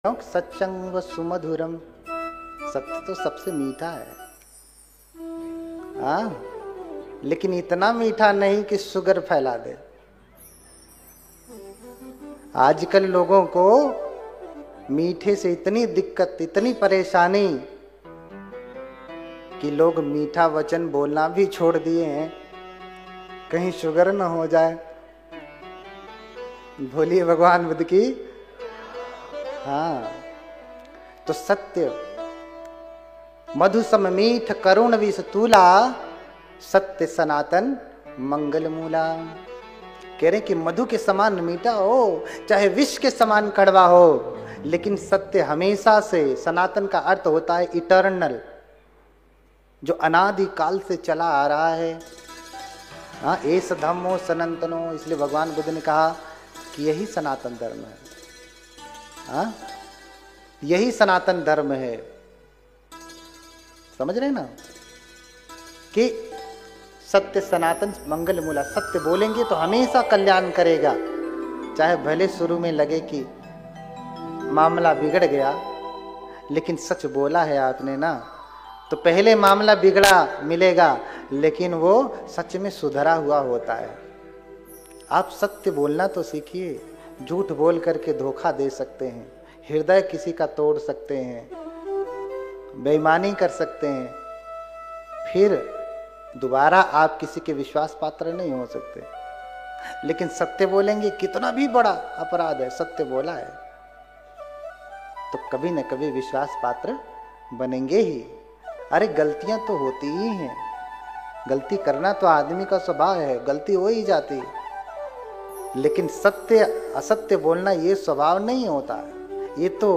सत्संग व सुमधुरम। सत्य तो सबसे मीठा है, लेकिन इतना मीठा नहीं कि शुगर फैला दे। आजकल लोगों को मीठे से इतनी दिक्कत, इतनी परेशानी कि लोग मीठा वचन बोलना भी छोड़ दिए हैं, कहीं शुगर न हो जाए। बोलिए भगवान बुद्ध की। तो सत्य मधु सम मीठ करुण विष तूला, सत्य सनातन मंगल मूला। कह रहे कि मधु के समान मीठा हो, चाहे विष के समान कड़वा हो, लेकिन सत्य हमेशा से, सनातन का अर्थ होता है इटर्नल, जो अनादि काल से चला आ रहा है। एस धम्मो सनातनो, इसलिए भगवान बुद्ध ने कहा कि यही सनातन धर्म है। यही सनातन धर्म है। समझ रहे ना कि सत्य सनातन मंगल मूला। सत्य बोलेंगे तो हमेशा कल्याण करेगा, चाहे भले शुरू में लगे कि मामला बिगड़ गया, लेकिन सच बोला है आपने ना, तो पहले मामला बिगड़ा मिलेगा, लेकिन वो सच में सुधरा हुआ होता है। आप सत्य बोलना तो सीखिए। झूठ बोल करके धोखा दे सकते हैं, हृदय किसी का तोड़ सकते हैं, बेईमानी कर सकते हैं, फिर दोबारा आप किसी के विश्वास पात्र नहीं हो सकते। लेकिन सत्य बोलेंगे, कितना भी बड़ा अपराध है, सत्य बोला है तो कभी न कभी विश्वास पात्र बनेंगे ही। अरे गलतियां तो होती ही हैं, गलती करना तो आदमी का स्वभाव है, गलती हो ही जाती है, लेकिन सत्य असत्य बोलना ये स्वभाव नहीं होता है। ये तो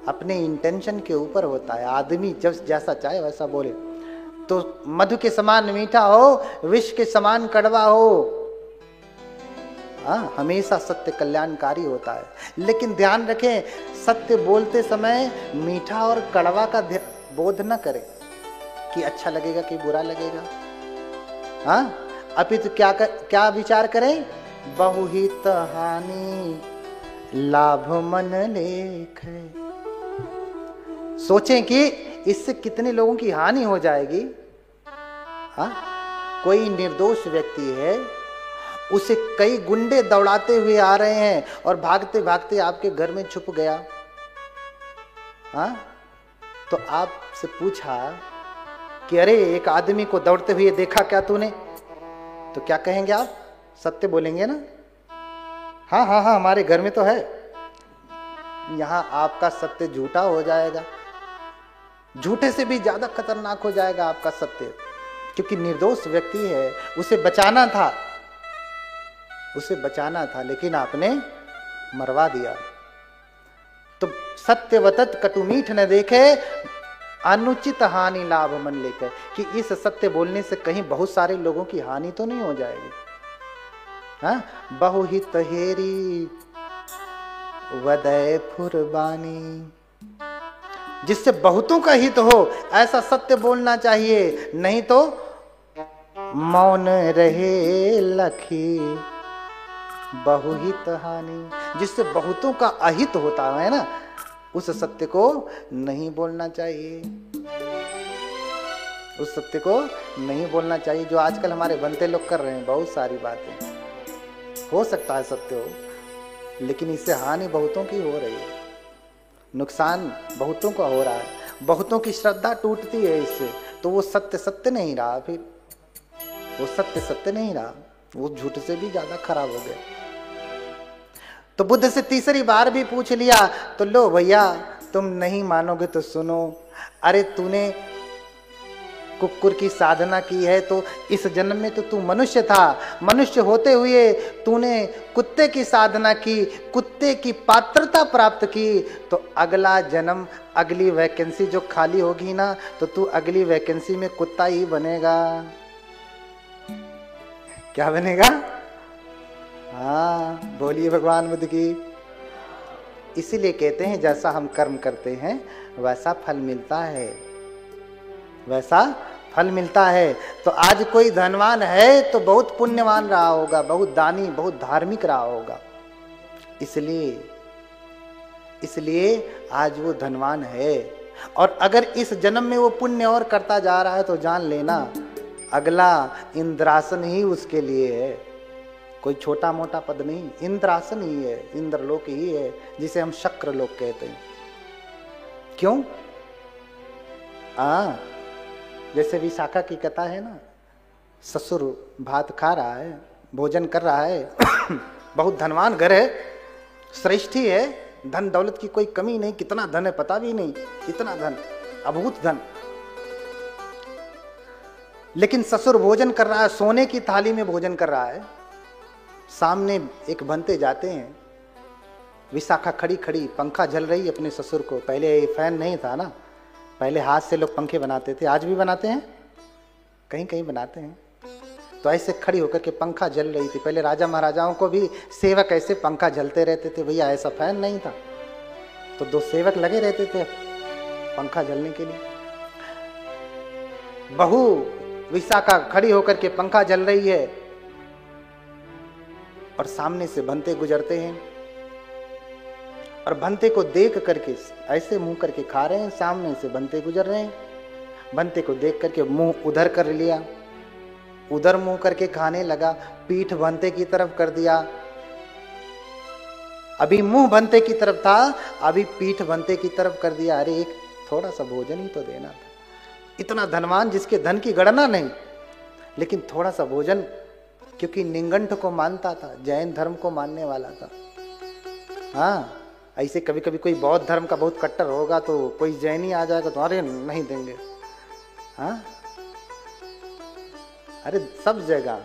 अपने इंटेंशन के ऊपर होता है। आदमी जब जैसा चाहे वैसा बोले। तो मधु के समान मीठा हो, विष के समान कड़वा हो, हमेशा सत्य कल्याणकारी होता है। लेकिन ध्यान रखें, सत्य बोलते समय मीठा और कड़वा का बोध न करें कि अच्छा लगेगा कि बुरा लगेगा। अपितु क्या विचार करें? बहुहित हानि लाभ मन लेख। सोचें कि इससे कितने लोगों की हानि हो जाएगी। कोई निर्दोष व्यक्ति है, उसे कई गुंडे दौड़ाते हुए आ रहे हैं और भागते भागते आपके घर में छुप गया। तो आपसे पूछा कि अरे एक आदमी को दौड़ते हुए देखा क्या तूने? तो क्या कहेंगे आप? सत्य बोलेंगे ना? हाँ, हमारे घर में तो है। यहां आपका सत्य झूठा हो जाएगा, झूठे से भी ज्यादा खतरनाक हो जाएगा आपका सत्य, क्योंकि निर्दोष व्यक्ति है, उसे बचाना था, लेकिन आपने मरवा दिया। तो सत्यवतत कटु मीठ न देखे, अनुचित हानि लाभ मन लेकर, कि इस सत्य बोलने से कहीं बहुत सारे लोगों की हानि तो नहीं हो जाएगी। बहुहित हेरी वदय फुरबानी, जिससे बहुतों का हित हो, ऐसा सत्य बोलना चाहिए। नहीं तो मौन रहे लखी बहुहित हानि, जिससे बहुतों का अहित होता है ना, उस सत्य को नहीं बोलना चाहिए। उस सत्य को नहीं बोलना चाहिए जो आजकल हमारे बनते लोग कर रहे हैं। बहुत सारी बातें हो सकता है सत्य हो, लेकिन इससे हानि बहुतों की हो रही है, नुकसान बहुतों का हो रहा है, बहुतों की श्रद्धा टूटती है इससे। तो वो सत्य नहीं रहा, फिर वो सत्य नहीं रहा, वो झूठ से भी ज्यादा खराब हो गया। तो बुद्ध से तीसरी बार भी पूछ लिया, तो लो भैया तुम नहीं मानोगे तो सुनो। अरे तूने कुक्कुर की साधना की है, तो इस जन्म में तो तू मनुष्य था, मनुष्य होते हुए तूने कुत्ते की साधना की, कुत्ते की पात्रता प्राप्त की, तो अगला जन्म, अगली वैकेंसी जो खाली होगी ना, तो तू अगली वैकेंसी में कुत्ता ही बनेगा। क्या बनेगा? बोलिए भगवान बुद्ध की। इसीलिए कहते हैं जैसा हम कर्म करते हैं वैसा फल मिलता है, वैसा फल मिलता है। तो आज कोई धनवान है तो बहुत पुण्यवान रहा होगा, बहुत दानी, बहुत धार्मिक रहा होगा। इसलिए इसलिए आज वो धनवान है। और अगर इस जन्म में वो पुण्य और करता जा रहा है तो जान लेना अगला इंद्रासन ही उसके लिए है। कोई छोटा मोटा पद नहीं, इंद्रासन ही है, इंद्रलोक ही है, जिसे हम शक्र लोक कहते हैं। क्यों? जैसे विशाखा की कथा है ना, ससुर भात खा रहा है, भोजन कर रहा है, बहुत धनवान घर है, श्रेष्ठी है, धन दौलत की कोई कमी नहीं, कितना धन है पता भी नहीं, इतना धन, अभूत धन। लेकिन ससुर भोजन कर रहा है, सोने की थाली में भोजन कर रहा है। सामने एक भंते जाते हैं, विशाखा खड़ी खड़ी पंखा झल रही है अपने ससुर को। पहले फैन नहीं था ना, पहले हाथ से लोग पंखे बनाते थे, आज भी बनाते हैं, कहीं कहीं बनाते हैं। तो ऐसे खड़ी होकर के पंखा जल रही थी। पहले राजा महाराजाओं को भी सेवक ऐसे पंखा झलते रहते थे, भैया ऐसा फैन नहीं था, तो 2 सेवक लगे रहते थे पंखा झलने के लिए। बहू विशाखा खड़ी होकर के पंखा जल रही है और सामने से भंते गुजरते हैं और भंते को देख करके ऐसे मुंह करके खा रहे हैं, सामने से भंते गुजर रहे हैं। भंते को देख करके मुंह उधर कर लिया, उधर मुंह करके खाने लगा, पीठ भंते की तरफ कर दिया। अभी मुंह भंते की तरफ था, अभी पीठ भंते की तरफ कर दिया। अरे एक थोड़ा सा भोजन ही तो देना था। इतना धनवान जिसके धन की गणना नहीं, लेकिन थोड़ा सा भोजन, क्योंकि निंगंठ को मानता था, जैन धर्म को मानने वाला था। हाँ, ऐसे कभी कभी कोई बौद्ध धर्म का बहुत कट्टर होगा तो कोई जैनी आ जाएगा तो अरे नहीं देंगे। हाँ, अरे सब जगह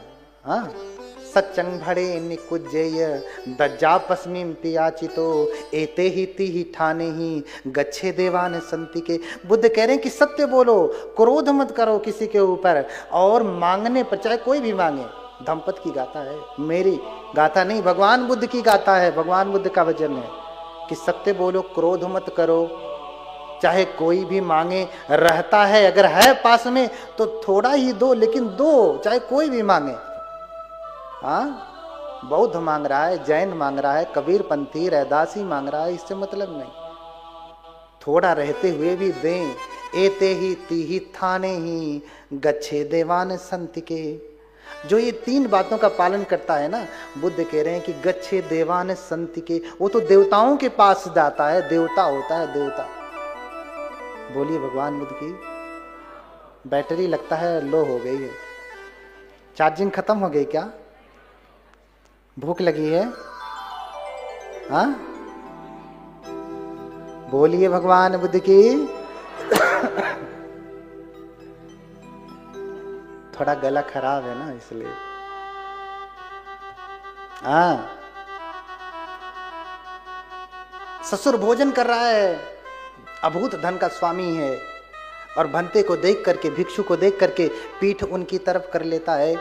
हाँ, सच्चंग भड़े निकुजेय दज्जा पस्मिम पियाचितो एते ही ती ही ठाने ही गच्छे देवान संति के। बुद्ध कह रहे हैं कि सत्य बोलो, क्रोध मत करो किसी के ऊपर, और मांगने पर, चाहे कोई भी मांगे, धम्पत की गाथा है, मेरी गाथा नहीं, भगवान बुद्ध की गाथा है, भगवान बुद्ध का वचन है कि सत्य बोलो, क्रोध मत करो, चाहे कोई भी मांगे, रहता है अगर है पास में तो थोड़ा ही दो, लेकिन दो, चाहे कोई भी मांगे। हाँ, बौद्ध मांग रहा है, जैन मांग रहा है, कबीर पंथी रैदासी मांग रहा है, इससे मतलब नहीं, थोड़ा रहते हुए भी दें। एते ही ती ही थाने ही गच्छे देवान संत के। जो ये 3 बातों का पालन करता है ना, बुद्ध कह रहे हैं कि गच्छे देवान संत के, वो तो देवताओं के पास जाता है, देवता होता है, देवता। बोलिए भगवान बुद्ध की। बैटरी लगता है लो हो गई है, चार्जिंग खत्म हो गई क्या? भूख लगी है? हाँ, बोलिए भगवान बुद्ध की। थोड़ा गला खराब है ना इसलिए। हाँ, ससुर भोजन कर रहा है, अभूत धन का स्वामी है, और भंते को देख करके, भिक्षु को देख करके पीठ उनकी तरफ कर लेता है।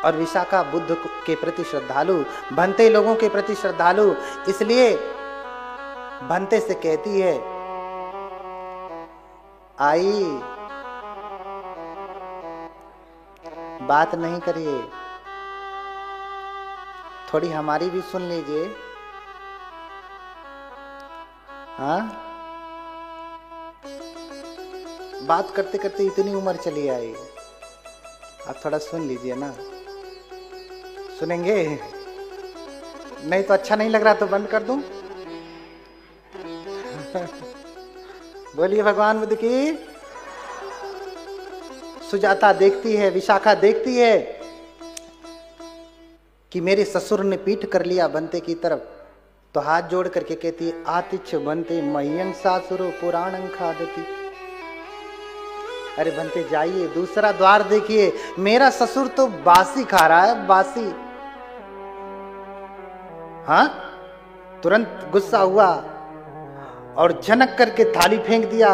और विशाखा बुद्ध के प्रति श्रद्धालु, भंते लोगों के प्रति श्रद्धालु, इसलिए भंते से कहती है, आई बात नहीं करिए, थोड़ी हमारी भी सुन लीजिए। हाँ, बात करते करते इतनी उम्र चली आई, आप थोड़ा सुन लीजिए ना। सुनेंगे? नहीं तो अच्छा नहीं लग रहा तो बंद कर दूं? बोलिए भगवान बुद्ध की। सुजाता देखती है, विशाखा देखती है कि मेरे ससुर ने पीठ कर लिया बंते की तरफ, तो हाथ जोड़ करके कहती है, आतिच्छ बनते मह्यं सासुरो पुराणं खादति। अरे बनते जाइए, दूसरा द्वार देखिए, मेरा ससुर तो बासी खा रहा है, बासी। हाँ, तुरंत गुस्सा हुआ और झनक करके थाली फेंक दिया।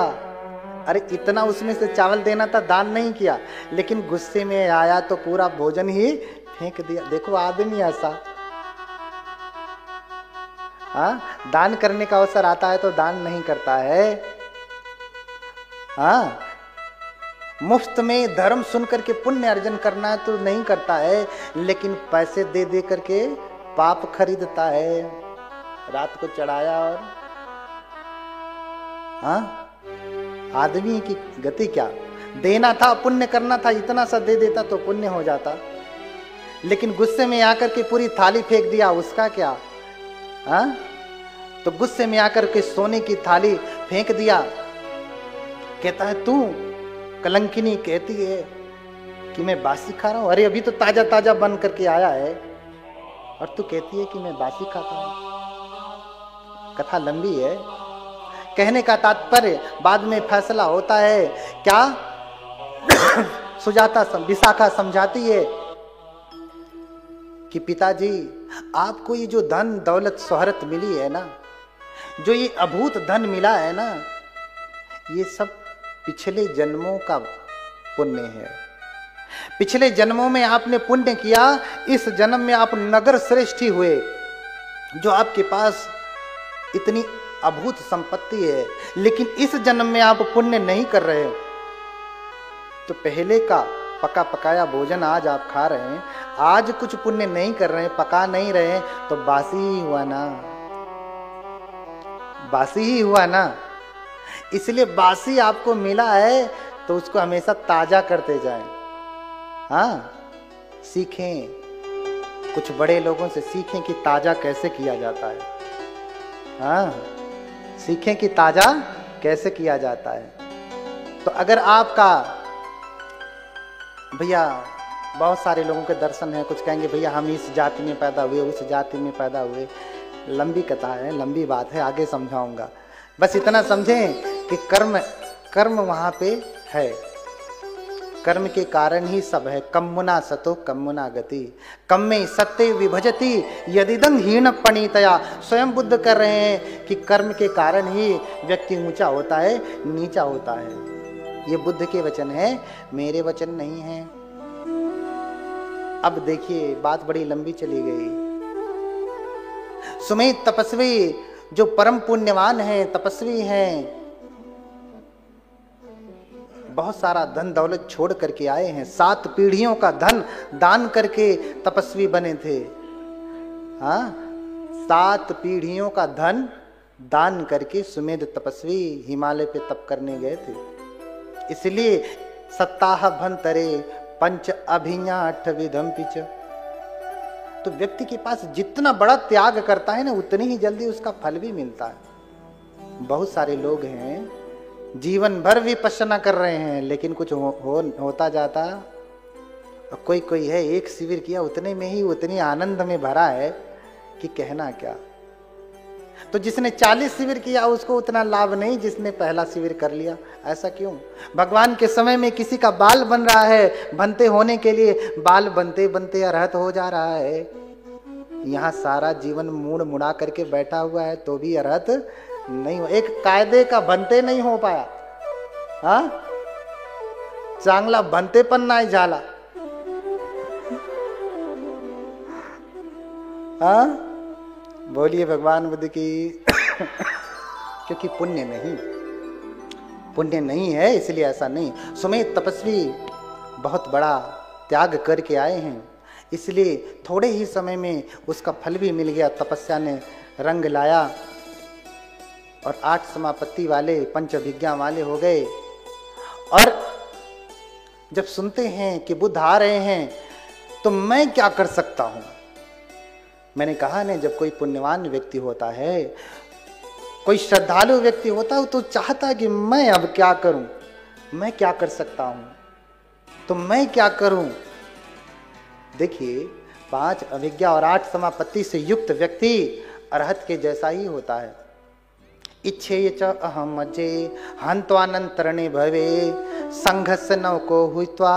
अरे इतना उसमें से चावल देना था, दान नहीं किया, लेकिन गुस्से में आया तो पूरा भोजन ही फेंक दिया। देखो आदमी ऐसा। हाँ, दान करने का अवसर आता है तो दान नहीं करता है। हाँ, मुफ्त में धर्म सुन करके पुण्य अर्जन करना है तो नहीं करता है, लेकिन पैसे दे दे करके पाप खरीदता है। रात को चढ़ाया और हाँ, आदमी की गति क्या, देना था, पुण्य करना था, इतना सा दे देता तो पुण्य हो जाता, लेकिन गुस्से में आकर के पूरी थाली फेंक दिया, उसका क्या? हाँ, तो गुस्से में आकर के सोने की थाली फेंक दिया। कहता है तू कलंकिनी कहती है कि मैं बासी खा रहा हूं, अरे अभी तो ताजा ताजा बन करके आया है और तू कहती है कि मैं बासी खाता हूं। कथा लंबी है, कहने का तात्पर्य बाद में फैसला होता है क्या? सुजाता विशाखा समझाती है कि पिताजी आपको ये जो धन दौलत शोहरत मिली है ना, जो ये अभूत धन मिला है ना, ये सब पिछले जन्मों का पुण्य है। पिछले जन्मों में आपने पुण्य किया, इस जन्म में आप नगर श्रेष्ठी हुए, जो आपके पास इतनी अभूत संपत्ति है, लेकिन इस जन्म में आप पुण्य नहीं कर रहे हो, तो पहले का पका पकाया भोजन आज आप खा रहे हैं, आज कुछ पुण्य नहीं कर रहे हैं, पका नहीं रहे हैं, तो बासी ही हुआ ना, बासी ही हुआ ना। इसलिए बासी आपको मिला है तो उसको हमेशा ताजा करते जाएं। हाँ, सीखें, कुछ बड़े लोगों से सीखें कि ताजा कैसे किया जाता है। हाँ, सीखें कि ताजा कैसे किया जाता है। तो अगर आपका भैया, बहुत सारे लोगों के दर्शन है, कुछ कहेंगे भैया हम इस जाति में पैदा हुए, उस जाति में पैदा हुए, लंबी कथा है, लंबी बात है, आगे समझाऊंगा। बस इतना समझें कि कर्म वहां पे है, कर्म के कारण ही सब है। कम्मुना सतो कम्मुना गति, कम्मे सत्य विभजति यदिदं हीन पणितया। स्वयं बुद्ध कर रहे हैं कि कर्म के कारण ही व्यक्ति ऊंचा होता है, नीचा होता है। ये बुद्ध के वचन है, मेरे वचन नहीं है। अब देखिए, बात बड़ी लंबी चली गई। सुमेध तपस्वी जो परम पुण्यवान हैं, तपस्वी हैं, बहुत सारा धन दौलत छोड़ करके आए हैं, 7 पीढ़ियों का धन दान करके तपस्वी बने थे। हाँ, 7 पीढ़ियों का धन दान करके सुमेध तपस्वी हिमालय पे तप करने गए थे। इसलिए सत्ताह भंतरे पंच अभिज्ञा 8 विधम पिच। तो व्यक्ति के पास जितना बड़ा त्याग करता है ना, उतनी ही जल्दी उसका फल भी मिलता है। बहुत सारे लोग हैं जीवन भर विपश्यना कर रहे हैं, लेकिन कुछ होता जाता। कोई है, एक शिविर किया, उतने में ही उतनी आनंद में भरा है कि कहना क्या। तो जिसने 40 शिविर किया उसको उतना लाभ नहीं जिसने पहला शिविर कर लिया। ऐसा क्यों? भगवान के समय में किसी का बाल बन रहा है, बनते होने के लिए बाल बनते बनते अरहत हो जा रहा है। यहाँ सारा जीवन मुड़ मुड़ा करके बैठा हुआ है तो भी अरहत नहीं हो, एक कायदे का बनते नहीं हो पाया। हाँ, चांगला बनते पण नहीं झाला। हाँ, बोलिए भगवान बुद्ध की। क्योंकि पुण्य नहीं है, इसलिए ऐसा नहीं। सुमेध तपस्वी बहुत बड़ा त्याग करके आए हैं, इसलिए थोड़े ही समय में उसका फल भी मिल गया। तपस्या ने रंग लाया और 8 समापत्ति वाले, पंच अभिज्ञा वाले हो गए। और जब सुनते हैं कि बुद्ध आ रहे हैं तो मैं क्या कर सकता हूं? मैंने कहा ना, जब कोई पुण्यवान व्यक्ति होता है, कोई श्रद्धालु व्यक्ति होता है, तो चाहता है कि मैं अब क्या करूं, मैं क्या कर सकता हूं, तो मैं क्या करूं। देखिए, 5 अभिज्ञा और 8 समापत्ति से युक्त व्यक्ति अरहत के जैसा ही होता है। इच्छे च अहम जे हंत्वानंतरणे भवे संघस्य नवको हुत्वा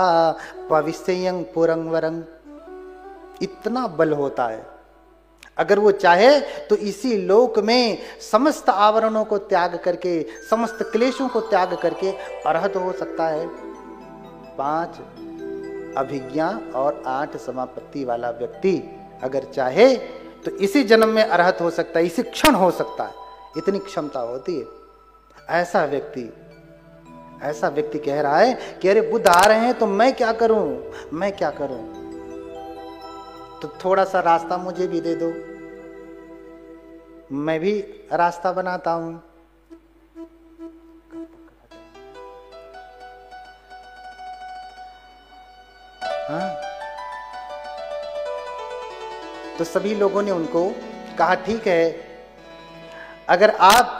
भविष्यं पुरं वरं। इतना बल होता है। अगर वो चाहे तो इसी लोक में समस्त आवरणों को त्याग करके, समस्त क्लेशों को त्याग करके अरहत हो सकता है। 5 अभिज्ञा और 8 समापत्ति वाला व्यक्ति अगर चाहे तो इसी जन्म में अरहत हो सकता है, इसी क्षण हो सकता है, इतनी क्षमता होती है। ऐसा व्यक्ति कह रहा है कि अरे बुद्ध आ रहे हैं तो मैं क्या करूं। तो थोड़ा सा रास्ता मुझे भी दे दो, मैं भी रास्ता बनाता हूं। हाँ? तो सभी लोगों ने उनको कहा ठीक है, अगर आप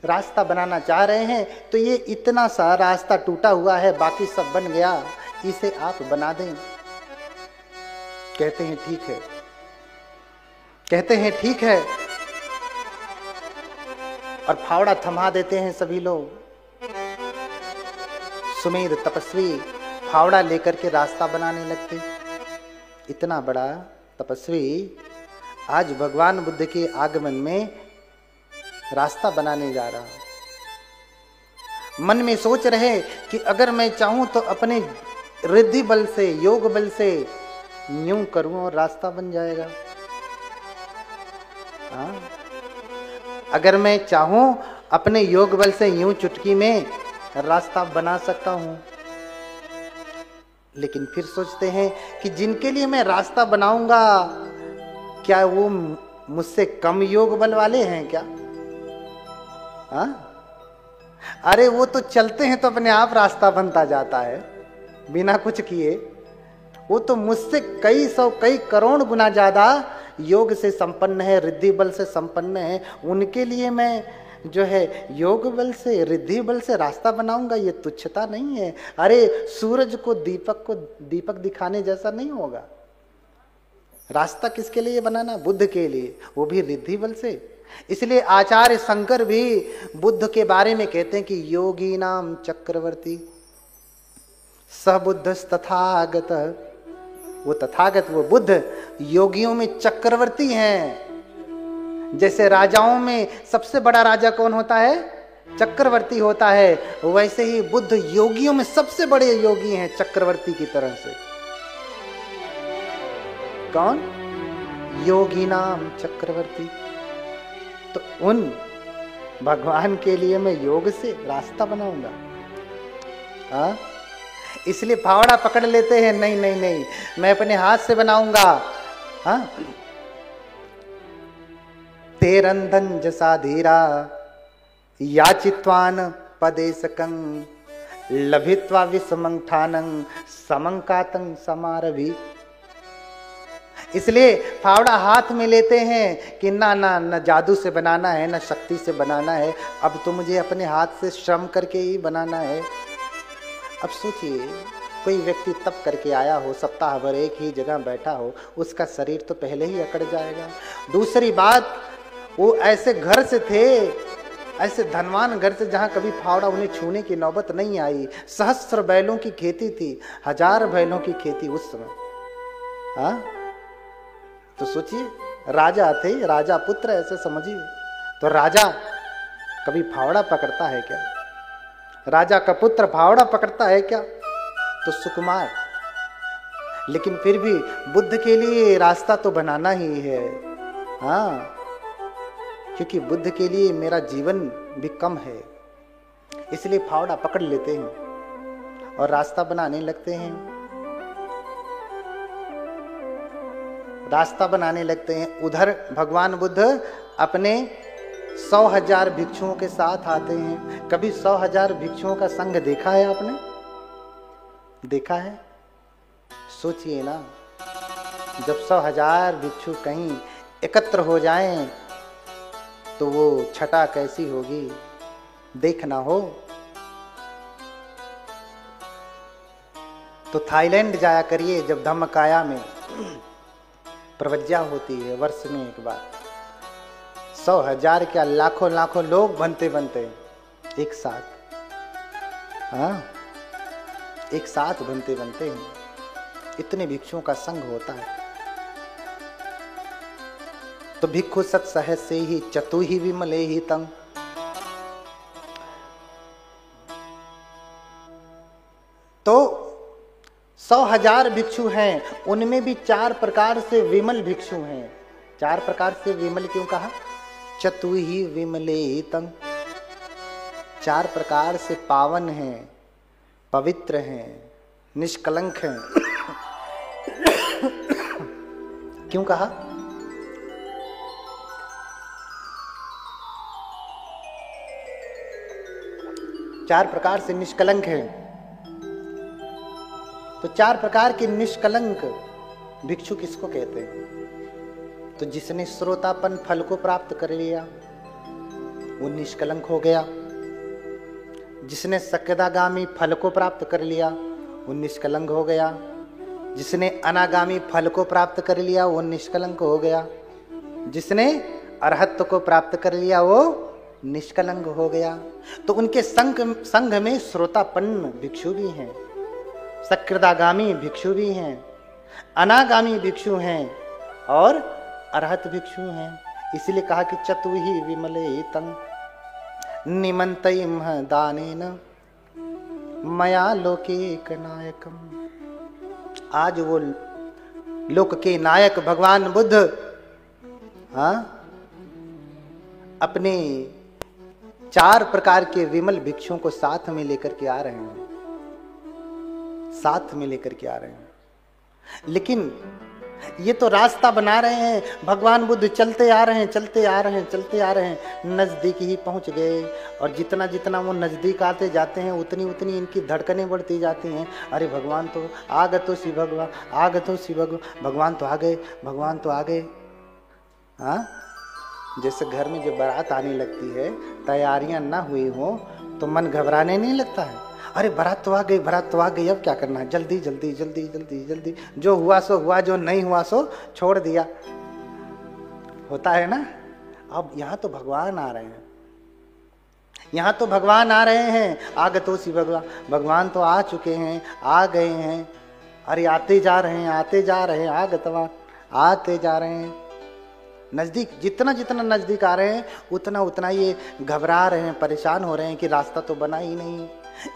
रास्ता बनाना चाह रहे हैं तो ये इतना सा रास्ता टूटा हुआ है, बाकी सब बन गया, इसे आप बना दें। कहते हैं ठीक है, कहते हैं ठीक है, और फावड़ा थमा देते हैं सभी लोग। सुमेध तपस्वी फावड़ा लेकर के रास्ता बनाने लगते। इतना बड़ा तपस्वी आज भगवान बुद्ध के आगमन में रास्ता बनाने जा रहा। मन में सोच रहे कि अगर मैं चाहूं तो अपने रिद्धि बल से, योग बल से यूं करूं और रास्ता बन जाएगा। हाँ? अगर मैं चाहूं अपने योग बल से यूं चुटकी में रास्ता बना सकता हूं। लेकिन फिर सोचते हैं कि जिनके लिए मैं रास्ता बनाऊंगा, क्या वो मुझसे कम योग बल वाले हैं क्या? हाँ? अरे वो तो चलते हैं तो अपने आप रास्ता बनता जाता है बिना कुछ किए। वो तो मुझसे कई सौ कई करोड़ गुना ज्यादा योग से संपन्न है, रिद्धि बल से संपन्न है। उनके लिए मैं जो है योग बल से, रिद्धि बल से रास्ता बनाऊंगा, ये तुच्छता नहीं है। अरे सूरज को दीपक दिखाने जैसा नहीं होगा। रास्ता किसके लिए बनाना? बुद्ध के लिए, वो भी रिद्धि बल से। इसलिए आचार्य शंकर भी बुद्ध के बारे में कहते हैं कि योगी नाम चक्रवर्ती स बुद्ध तथागत। वो तथागत, वो बुद्ध योगियों में चक्रवर्ती हैं। जैसे राजाओं में सबसे बड़ा राजा कौन होता है? चक्रवर्ती होता है। वैसे ही बुद्ध योगियों में सबसे बड़े योगी हैं, चक्रवर्ती की तरह से। कौन? योगी नाम चक्रवर्ती। तो उन भगवान के लिए मैं योग से रास्ता बनाऊंगा। हाँ? इसलिए फावड़ा पकड़ लेते हैं, नहीं नहीं नहीं, मैं अपने हाथ से बनाऊंगा। हाँ? तेरंधन जसा धीरा याचित्वान पदेशकं लभित्वा विसमंठानं समंकातं समारभि। इसलिए फावड़ा हाथ में लेते हैं कि ना ना न जादू से बनाना है, ना शक्ति से बनाना है, अब तो मुझे अपने हाथ से श्रम करके ही बनाना है। अब सोचिए, कोई व्यक्ति तप करके आया हो, सप्ताह भर एक ही जगह बैठा हो, उसका शरीर तो पहले ही अकड़ जाएगा। दूसरी बात, वो ऐसे घर से थे, ऐसे धनवान घर से जहां कभी फावड़ा उन्हें छूने की नौबत नहीं आई। सहस्त्र बैलों की खेती थी, 1000 बैलों की खेती उस समय। हाँ? तो सोचिए, राजा थे, राजा पुत्र ऐसे समझिए। तो राजा कभी फावड़ा पकड़ता है क्या? राजा का पुत्र फावड़ा पकड़ता है क्या? तो सुकुमार। लेकिन फिर भी बुद्ध के लिए रास्ता तो बनाना ही है। हाँ, क्योंकि बुद्ध के लिए मेरा जीवन भी कम है, इसलिए फावड़ा पकड़ लेते हैं और रास्ता बनाने लगते हैं। रास्ता बनाने लगते हैं। उधर भगवान बुद्ध अपने 100,000 भिक्षुओं के साथ आते हैं। कभी 100,000 भिक्षुओं का संग देखा है आपने? देखा है? सोचिए ना, जब 100,000 भिक्षु कहीं एकत्र हो जाएं तो वो छटा कैसी होगी, देखना हो तो थाईलैंड जाया करिए। जब धम्मकाया में प्रवज्ञा होती है वर्ष में एक बार, 100,000 क्या लाखों लाखों लोग बनते एक साथ। हाँ, एक साथ बनते हैं, इतने भिक्षुओं का संग होता है। तो भिक्षु सत सहज से ही चतु ही विमले ही तंग। तो 100,000 भिक्षु हैं, उनमें भी 4 प्रकार से विमल भिक्षु हैं। 4 प्रकार से विमल क्यों कहा? चतु ही विमले ही तंग। 4 प्रकार से पावन हैं, पवित्र हैं, निष्कलंक हैं। क्यों कहा? 4 प्रकार से निष्कलंक हैं। तो 4 प्रकार के निष्कलंक भिक्षु किसको कहते हैं? तो जिसने श्रोतापन फल को प्राप्त कर लिया वो निष्कलंक हो गया। जिसने सक्यदागामी फल को प्राप्त कर लिया वो निष्कलंक हो गया। जिसने अनागामी फल को प्राप्त कर लिया वो निष्कलंक हो गया। जिसने अरहत्व को प्राप्त कर लिया वो निष्कलंक हो गया। तो उनके संघ में श्रोतापन्न भिक्षु भी हैं, सक्यदागामी भिक्षु भी हैं, अनागामी भिक्षु हैं और अरहत भिक्षु हैं। इसलिए कहा कि चतुहि विमले तं निमंतयिम दानेन मया लोके नायकम। आज वो लोक के नायक भगवान बुद्ध अपने 4 प्रकार के विमल भिक्षुओं को साथ में लेकर के आ रहे हैं, साथ में लेकर के आ रहे हैं। लेकिन ये तो रास्ता बना रहे हैं। भगवान बुद्ध चलते आ रहे हैं, चलते आ रहे हैं, चलते आ रहे हैं, नजदीक ही पहुंच गए। और जितना जितना वो नजदीक आते जाते हैं उतनी उतनी इनकी धड़कनें बढ़ती जाती हैं। अरे भगवान तो आ गए, तो शिव भगवान आ गए, तो शिव भगवान तो आ गए, भगवान तो आ गए। हाँ, जैसे घर में जब बारात आने लगती है, तैयारियां ना हुई हो तो मन घबराने नहीं लगता है। अरे बारात तो आ गई, बारात तो आ गई, अब क्या करना है, जल्दी जल्दी जल्दी जल्दी जल्दी, जो हुआ सो हुआ, जो नहीं हुआ सो छोड़ दिया, होता है ना। अब यहाँ तो भगवान आ रहे हैं, यहाँ तो भगवान आ रहे हैं। आगतो सी भगवान, भगवान तो आ चुके हैं, आ गए हैं। अरे आते जा रहे हैं, आते जा रहे हैं, आगतवान आते जा रहे हैं। नजदीक जितना जितना नजदीक आ रहे हैं उतना उतना ये घबरा रहे हैं, परेशान हो रहे हैं कि रास्ता तो बना ही नहीं,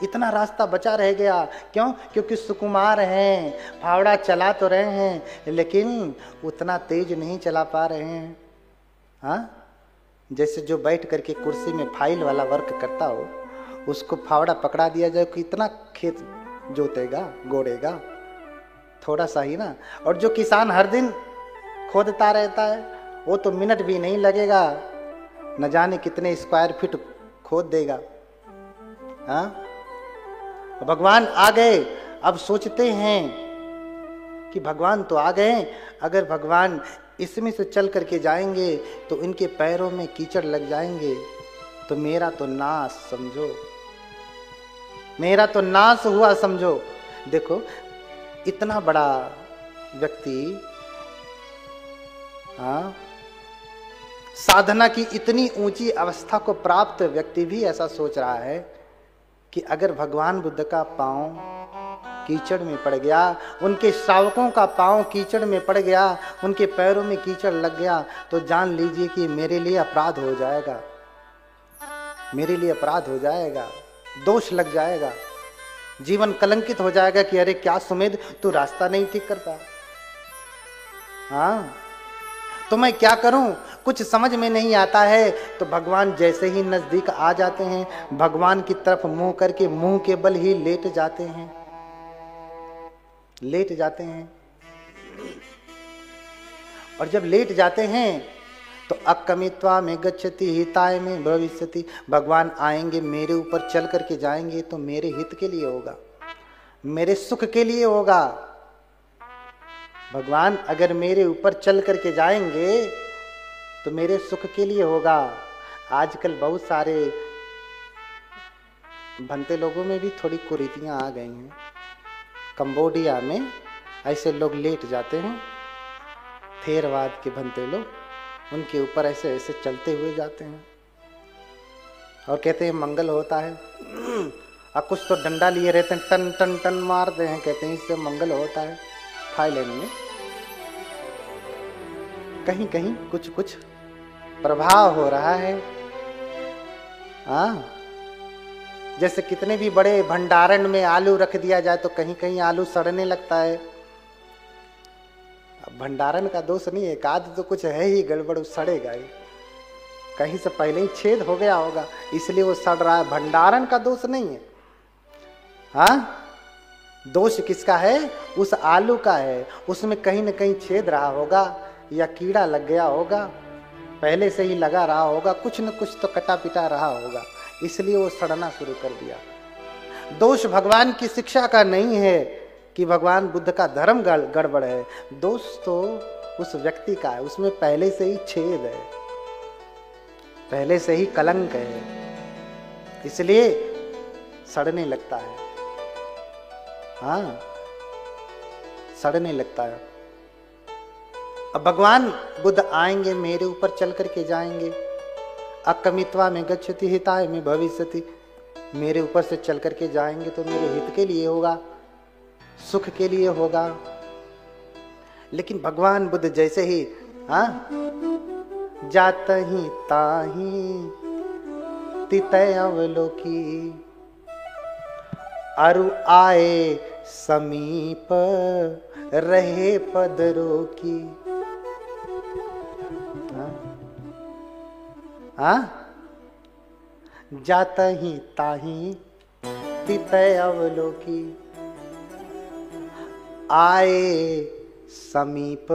इतना रास्ता बचा रह गया। क्यों? क्योंकि सुकुमार हैं, फावड़ा चला तो रहे हैं लेकिन उतना तेज नहीं चला पा रहे हैं। हाँ, जैसे जो बैठ करके कुर्सी में फाइल वाला वर्क करता हो, उसको फावड़ा पकड़ा दिया जाए, कितना खेत जोतेगा, गोड़ेगा, थोड़ा सा ही ना। और जो किसान हर दिन खोदता रहता है वो तो मिनट भी नहीं लगेगा, न जाने कितने स्क्वायर फीट खोद देगा। हाँ, भगवान आ गए। अब सोचते हैं कि भगवान तो आ गए, अगर भगवान इसमें से चल करके जाएंगे तो इनके पैरों में कीचड़ लग जाएंगे, तो मेरा तो नाश समझो, मेरा तो नाश हुआ समझो। देखो इतना बड़ा व्यक्ति, हाँ, साधना की इतनी ऊंची अवस्था को प्राप्त व्यक्ति भी ऐसा सोच रहा है कि अगर भगवान बुद्ध का पांव कीचड़ में पड़ गया, उनके श्रावकों का पांव कीचड़ में पड़ गया, उनके पैरों में कीचड़ लग गया, तो जान लीजिए कि मेरे लिए अपराध हो जाएगा, मेरे लिए अपराध हो जाएगा, दोष लग जाएगा, जीवन कलंकित हो जाएगा कि अरे क्या सुमेध तू रास्ता नहीं ठीक करता। हाँ, तो मैं क्या करूं, कुछ समझ में नहीं आता है। तो भगवान जैसे ही नजदीक आ जाते हैं, भगवान की तरफ मुंह करके मुंह के बल ही लेट जाते हैं, लेट जाते हैं। और जब लेट जाते हैं तो अकमित्वा में गच्छति हिताय में भविष्यति, भगवान आएंगे मेरे ऊपर चल करके जाएंगे तो मेरे हित के लिए होगा, मेरे सुख के लिए होगा। भगवान अगर मेरे ऊपर चल करके जाएंगे तो मेरे सुख के लिए होगा। आजकल बहुत सारे भंते लोगों में भी थोड़ी कुरीतियां आ गई हैं। कंबोडिया में ऐसे लोग लेट जाते हैं, थेरवाद के भंते लोग, उनके ऊपर ऐसे ऐसे चलते हुए जाते हैं और कहते हैं मंगल होता है। और कुछ तो डंडा लिए रहते हैं, टन टन टन मारते हैं, कहते हैं इससे मंगल होता है। थाईलैंड में कहीं कहीं कुछ कुछ प्रभाव हो रहा है। हाँ, जैसे कितने भी बड़े भंडारण में आलू रख दिया जाए तो कहीं कहीं आलू सड़ने लगता है। अब भंडारण का दोष नहीं है, एक आध तो कुछ है ही गड़बड़, सड़ेगा ही, कहीं से पहले ही छेद हो गया होगा इसलिए वो सड़ रहा है। भंडारण का दोष नहीं है। हाँ, दोष किसका है? उस आलू का है, उसमें कहीं न कहीं छेद रहा होगा या कीड़ा लग गया होगा। पहले से ही लगा रहा होगा, कुछ न कुछ तो कटा पिटा रहा होगा, इसलिए वो सड़ना शुरू कर दिया। दोष भगवान की शिक्षा का नहीं है कि भगवान बुद्ध का धर्म गड़बड़ है, दोष तो उस व्यक्ति का है, उसमें पहले से ही छेद है, पहले से ही कलंक है, इसलिए सड़ने लगता है। हाँ, सड़ने लगता है। अब भगवान बुद्ध आएंगे, मेरे ऊपर चल करके जाएंगे। अकमित्वा में गच्छति हिताय में भविष्यति, मेरे ऊपर से चल करके जाएंगे तो मेरे हित के लिए होगा, सुख के लिए होगा। लेकिन भगवान बुद्ध जैसे ही जात ही ताही तितय अवलोकी, अरु आए समीप रहे पदरों की। जात ही ताही तितय अवलोकी, आए समीप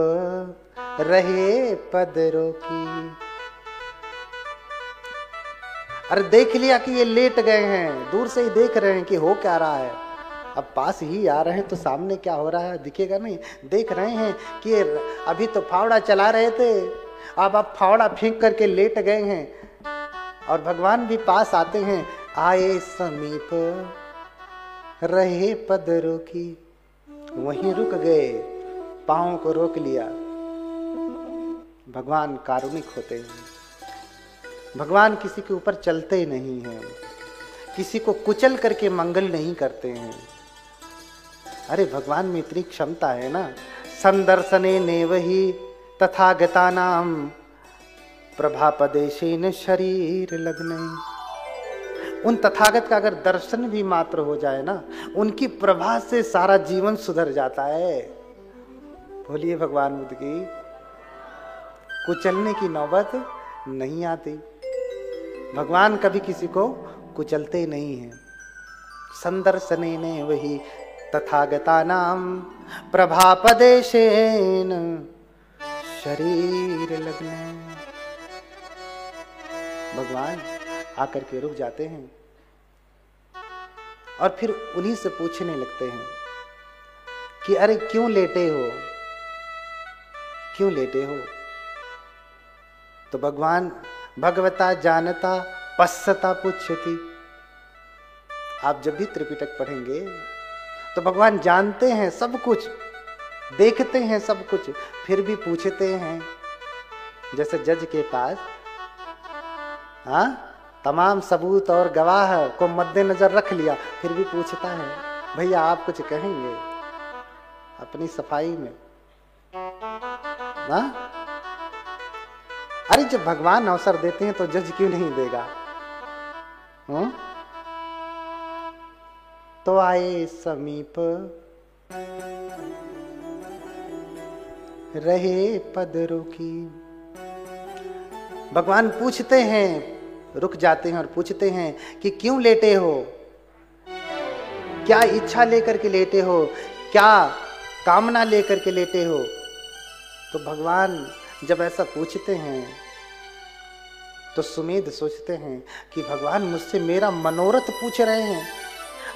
रहे पदरों की। अरे देख लिया कि ये लेट गए हैं, दूर से ही देख रहे हैं कि हो क्या रहा है। अब पास ही आ रहे हैं तो सामने क्या हो रहा है दिखेगा नहीं, देख रहे हैं कि अभी तो फावड़ा चला रहे थे, अब आप फावड़ा फेंक करके लेट गए हैं। और भगवान भी पास आते हैं, आए समीप रहे पदरों की, वहीं रुक गए, पांव को रोक लिया। भगवान कारुणिक होते हैं, भगवान किसी के ऊपर चलते नहीं हैं, किसी को कुचल करके मंगल नहीं करते हैं। अरे भगवान में इतनी क्षमता है ना। संदर्शने नेवहि तथागतानाम प्रभापदेशेन शरीर लगने। उन तथागत का अगर दर्शन भी मात्र हो जाए ना, उनकी प्रभा से सारा जीवन सुधर जाता है। बोलिए भगवान बुद्ध की। कुचलने की नौबत नहीं आती, भगवान कभी किसी को कुचलते नहीं हैं। संदर्शने ने वही तथागतानाम प्रभापदेशेन शरीर लगने। भगवान आकर के रुक जाते हैं और फिर उन्हीं से पूछने लगते हैं कि अरे क्यों लेटे हो, क्यों लेटे हो। तो भगवान भगवता जानता पश्यता पुच्छति। आप जब भी त्रिपिटक पढ़ेंगे तो भगवान जानते हैं सब कुछ, देखते हैं सब कुछ, फिर भी पूछते हैं। जैसे जज के पास तमाम सबूत और गवाह को मद्देनजर रख लिया, फिर भी पूछता है भैया आप कुछ कहेंगे अपनी सफाई में। अरे जब भगवान अवसर देते हैं तो जज क्यों नहीं देगा। तो आए समीप रहे पदरों की। भगवान पूछते हैं, रुक जाते हैं और पूछते हैं कि क्यों लेटे हो, क्या इच्छा लेकर के लेटे हो, क्या कामना लेकर के लेटे हो। तो भगवान जब ऐसा पूछते हैं तो सुमेध सोचते हैं कि भगवान मुझसे मेरा मनोरथ पूछ रहे हैं।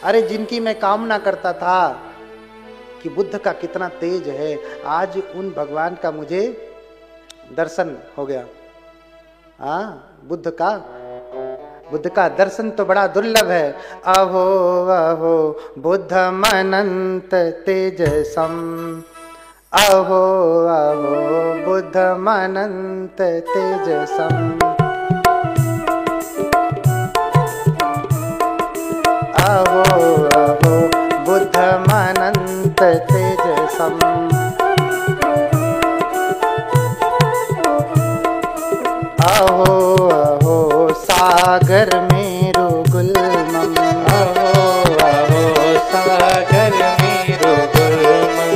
अरे जिनकी मैं कामना करता था कि बुद्ध का कितना तेज है, आज उन भगवान का मुझे दर्शन हो गया। बुद्ध का दर्शन तो बड़ा दुर्लभ है। अहो अहो बुद्धम अनंत तेजसम, अहो अहो बुद्धम अनंत तेजसम, अहो अहो बुद्धम अनंत तेजसम, अहो अहो सागर मेरो गुलमम, अहो अहो सागर मेरो गुलमम,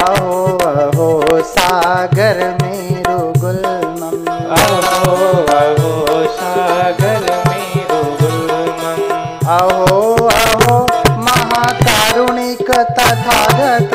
अहो अहो सागर मेरो गुलमम, अहो अहो सागर मेरो गुलमम, अहो अहो महाकारुणिक तथागत,